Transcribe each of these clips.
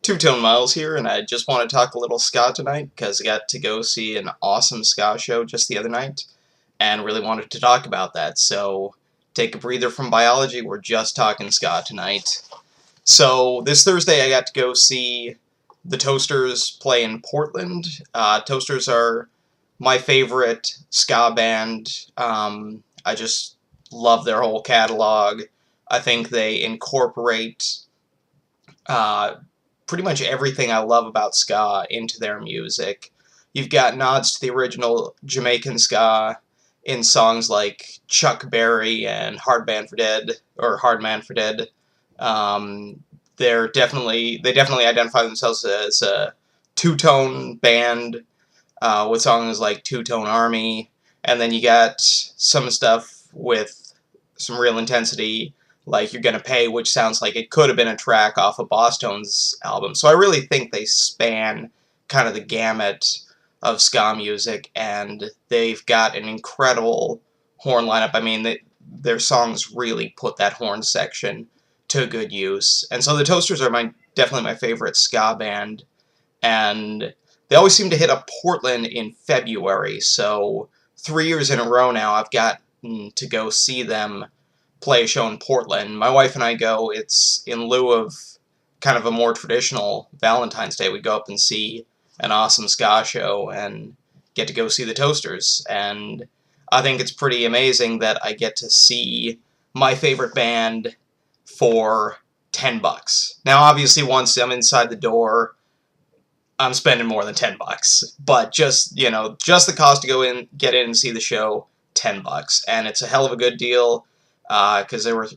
Two-Tone Miles here, and I just want to talk a little ska tonight because I got to go see an awesome ska show just the other night and really wanted to talk about that. So take a breather from biology, we're just talking ska tonight. So this Thursday I got to go see the Toasters play in Portland. Toasters are my favorite ska band. I just love their whole catalog. I think they incorporate pretty much everything I love about ska into their music. You've got nods to the original Jamaican ska in songs like Chuck Berry and Hard Man for Dead, or Hard Man for Dead. They definitely identify themselves as a two-tone band with songs like Two-Tone Army, and then you got some stuff with some real intensity, like You're Gonna Pay, which sounds like it could have been a track off of Boss Tone's album. So I really think they span kind of the gamut of ska music, and they've got an incredible horn lineup. I mean, their songs really put that horn section to good use. And so the Toasters are definitely my favorite ska band, and they always seem to hit up Portland in February, so 3 years in a row now I've got to go see them play a show in Portland. My wife and I go, it's in lieu of kind of a more traditional Valentine's Day. We go up and see an awesome ska show and get to go see the Toasters, and I think it's pretty amazing that I get to see my favorite band for $10. Now obviously once I'm inside the door, I'm spending more than $10, but just the cost to go in, get in and see the show, $10, and it's a hell of a good deal because there were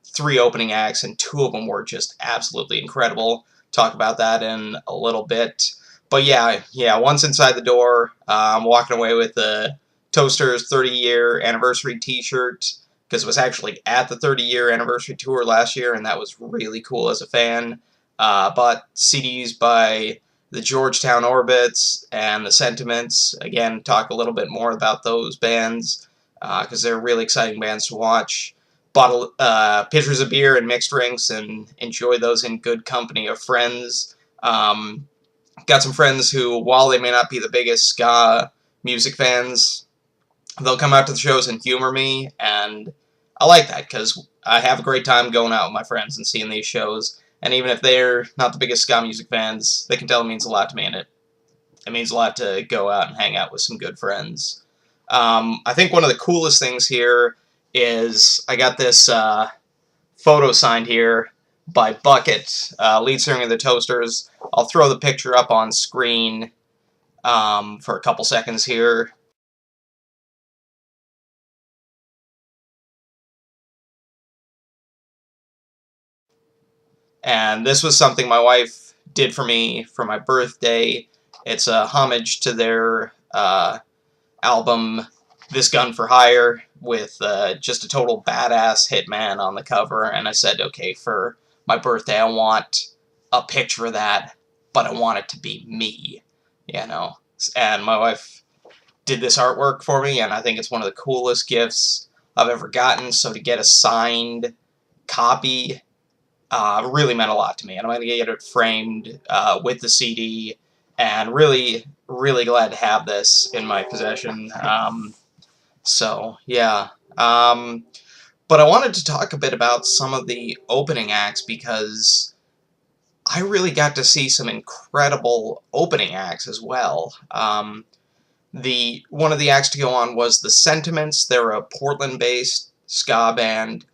3 opening acts and 2 of them were just absolutely incredible. Talk about that in a little bit, but yeah, once inside the door, I'm walking away with the Toasters 30-year anniversary T-shirt because it was actually at the 30-year anniversary tour last year, and that was really cool as a fan. Bought CDs by the Georgetown Orbits and the Sentiments. Again, talk a little bit more about those bands because they're really exciting bands to watch. Bought pitchers of beer and mixed drinks and enjoyed those in good company of friends. Got some friends who, while they may not be the biggest ska music fans, they'll come out to the shows and humor me, and I like that because I have a great time going out with my friends and seeing these shows. And even if they're not the biggest ska music fans, they can tell it means a lot to me, and it means a lot to go out and hang out with some good friends. I think one of the coolest things here is I got this photo signed here by Bucket, lead singer of the Toasters. I'll throw the picture up on screen for a couple seconds here. And this was something my wife did for me for my birthday. It's a homage to their album, This Gun for Hire, with just a total badass hitman on the cover. And I said, okay, for my birthday, I want a picture of that, but I want it to be me, And my wife did this artwork for me, and I think it's one of the coolest gifts I've ever gotten. So to get a signed copy really meant a lot to me, and I'm going to get it framed with the CD, and really, really glad to have this in my possession. So, yeah. But I wanted to talk a bit about some of the opening acts, because I really got to see some incredible opening acts as well. One of the acts to go on was the Sentiments. They're a Portland-based ska band,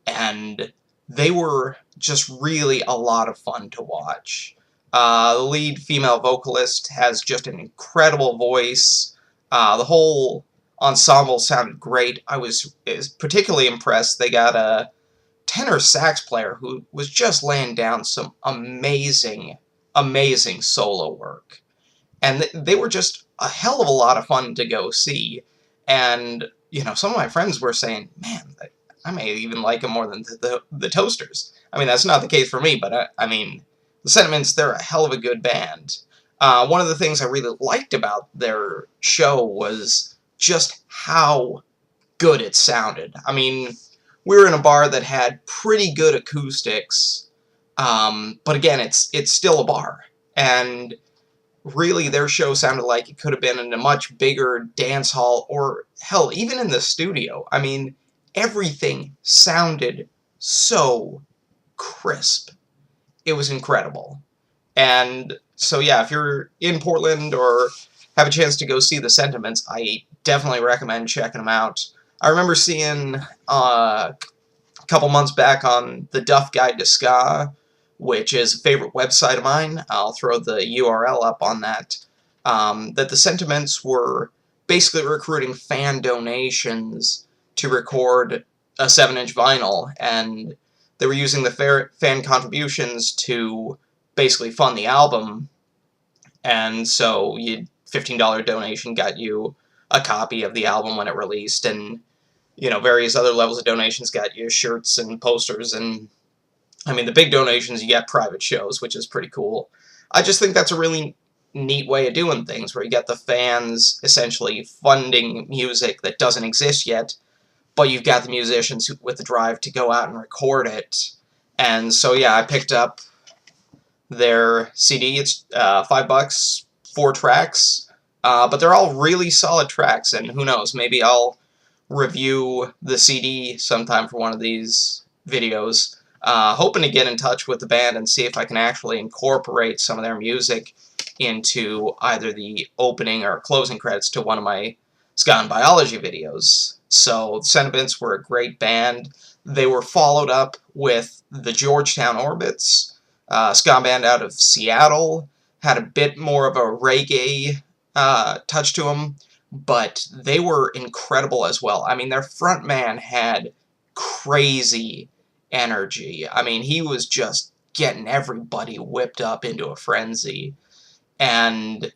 and they were just really a lot of fun to watch. The lead female vocalist has just an incredible voice. The whole ensemble sounded great. I was particularly impressed. They got a tenor sax player who was just laying down some amazing, amazing solo work. And they were just a hell of a lot of fun to go see. And, some of my friends were saying, man, I may even like them more than the Toasters. I mean, that's not the case for me, but I mean, the Sentiments, they're a hell of a good band. One of the things I really liked about their show was just how good it sounded. I mean, we were in a bar that had pretty good acoustics, But again, it's still a bar, and really their show sounded like it could have been in a much bigger dance hall, or hell, even in the studio. I mean, everything sounded so crisp. It was incredible. And so yeah, if you're in Portland or have a chance to go see the Sentiments, I definitely recommend checking them out. I remember seeing a couple months back on the Duff Guide to Ska, which is a favorite website of mine. I'll throw the URL up on that. That the Sentiments were basically recruiting fan donations to record a 7-inch vinyl, and they were using the fan contributions to basically fund the album. And so you $15 donation got you a copy of the album when it released, and various other levels of donations got you shirts and posters, and I mean, the big donations, you get private shows, which is pretty cool. I just think that's a really neat way of doing things, where you get the fans essentially funding music that doesn't exist yet, but you've got the musicians with the drive to go out and record it. And so, yeah, I picked up their CD. It's $5, 4 tracks, but they're all really solid tracks, and who knows, maybe I'll review the CD sometime for one of these videos. Hoping to get in touch with the band and see if I can actually incorporate some of their music into either the opening or closing credits to one of my ska and biology videos. So, the Sentiments were a great band. They were followed up with the Georgetown Orbits, ska band out of Seattle. Had a bit more of a reggae touch to them, but they were incredible as well. I mean, their front man had crazy energy. I mean, he was just getting everybody whipped up into a frenzy. And,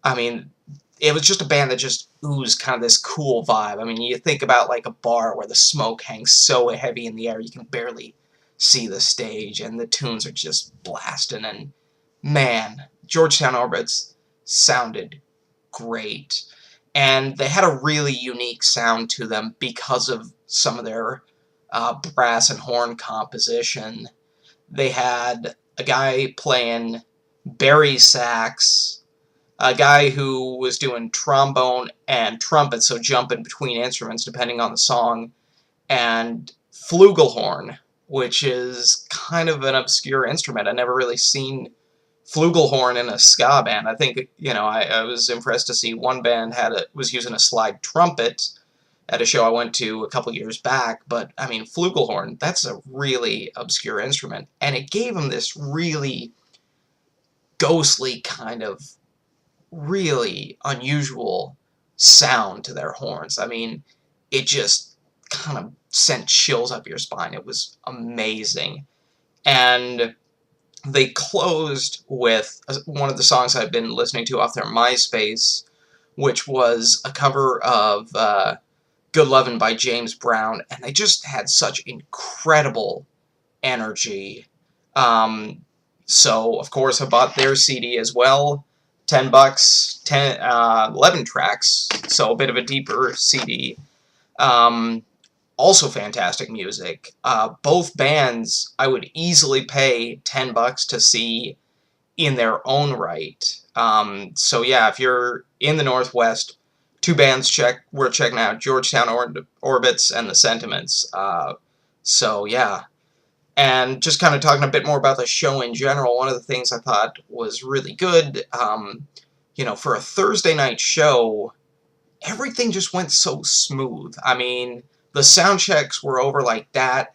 I mean, it was just a band that just oozed kind of this cool vibe. I mean, you think about like a bar where the smoke hangs so heavy in the air you can barely see the stage, and the tunes are just blasting, and man, Georgetown Orbits sounded great. And they had a really unique sound to them because of some of their brass and horn composition. They had a guy playing bari sax, a guy who was doing trombone and trumpet, so jumping between instruments depending on the song, and flugelhorn, which is kind of an obscure instrument. I never really seen flugelhorn in a ska band. I think, I was impressed to see one band was using a slide trumpet at a show I went to a couple years back, but, I mean, flugelhorn, that's a really obscure instrument, and it gave them this really ghostly kind of really unusual sound to their horns. I mean, it just kind of sent chills up your spine. It was amazing. And they closed with one of the songs I've been listening to off their MySpace, which was a cover of Good Lovin' by James Brown, and they just had such incredible energy. So, of course, I bought their CD as well. $10, 11 tracks, so a bit of a deeper CD. Also fantastic music. Both bands I would easily pay $10 to see in their own right. So yeah, if you're in the Northwest, two bands we're checking out: Georgetown Orbits and the Sentiments. So yeah. And just kind of talking a bit more about the show in general, one of the things I thought was really good, for a Thursday night show, everything just went so smooth. I mean, the sound checks were over like that.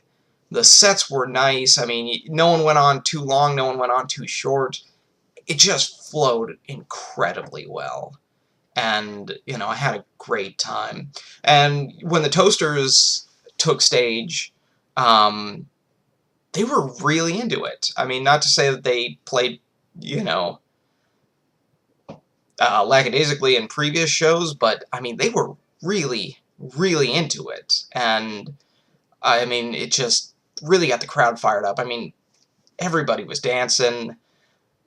The sets were nice. I mean, no one went on too long, no one went on too short. It just flowed incredibly well. And, I had a great time. And when the Toasters took stage, they were really into it. I mean, not to say that they played, lackadaisically in previous shows, but, I mean, they were really, really into it. And, I mean, it just really got the crowd fired up. I mean, everybody was dancing.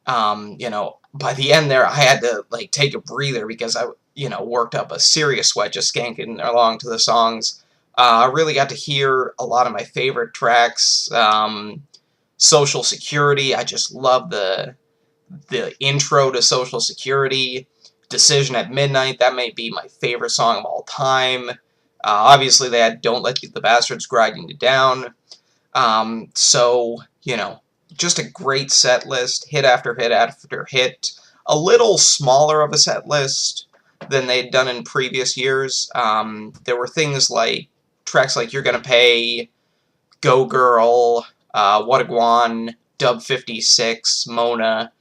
By the end there, I had to, take a breather because I, worked up a serious sweat just skanking along to the songs. I really got to hear a lot of my favorite tracks. Social Security, I just love the intro to Social Security. Decision at Midnight, that may be my favorite song of all time. Obviously, they had Don't Let the Bastards Grinding You Down. So, you know, just a great set list, hit after hit after hit. A little smaller of a set list than they'd done in previous years. There were things like tracks like You're Gonna Pay, Go Girl, What a Guan, Dub 56, Mona.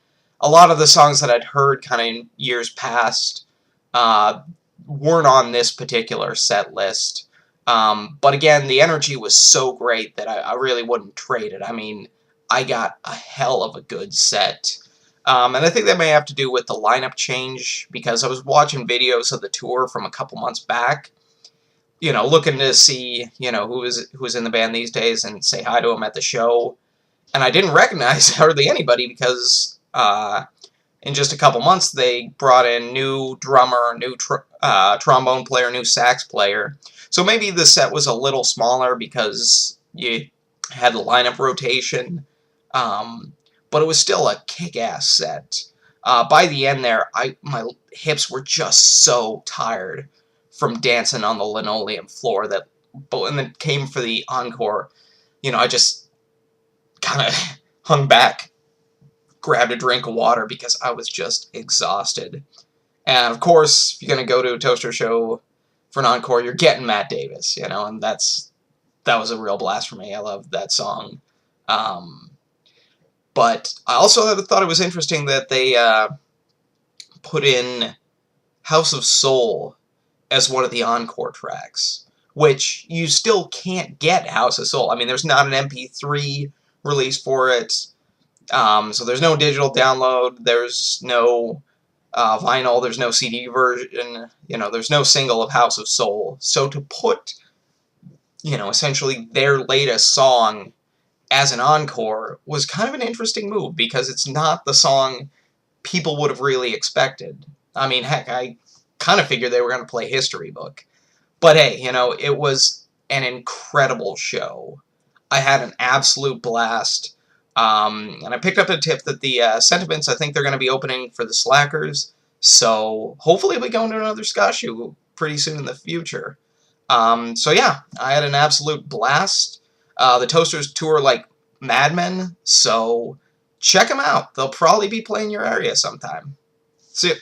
A lot of the songs that I'd heard kind of in years past weren't on this particular set list. But again, the energy was so great that I really wouldn't trade it. I mean, I got a hell of a good set. And I think that may have to do with the lineup change, because I was watching videos of the tour from a couple months back, you know, looking to see, you know, who's in the band these days and say hi to them at the show. And I didn't recognize hardly anybody because in just a couple months they brought in new drummer, new trombone player, new sax player. So maybe the set was a little smaller because you had the lineup rotation, but it was still a kick-ass set. By the end there, my hips were just so tired from dancing on the linoleum floor that, and then came for the encore, you know, I just kind of hung back, grabbed a drink of water because I was just exhausted. And of course, if you're going to go to a Toaster show for an encore, you're getting Matt Davis, you know, and that was a real blast for me. I loved that song. But I also thought it was interesting that they put in House of Soul as one of the encore tracks, which you still can't get House of Soul. I mean, there's not an MP3 release for it, so there's no digital download, there's no vinyl, there's no CD version, you know, there's no single of House of Soul. So to put, you know, essentially their latest song as an encore was kind of an interesting move, because it's not the song people would have really expected. I mean, heck, I kind of figured they were going to play History Book. But hey, you know, it was an incredible show. I had an absolute blast. And I picked up a tip that the Sentiments, I think they're going to be opening for the Slackers. So hopefully we go into another ska show pretty soon in the future. So yeah, I had an absolute blast. The Toasters tour like madmen, so check them out. They'll probably be playing your area sometime. See ya.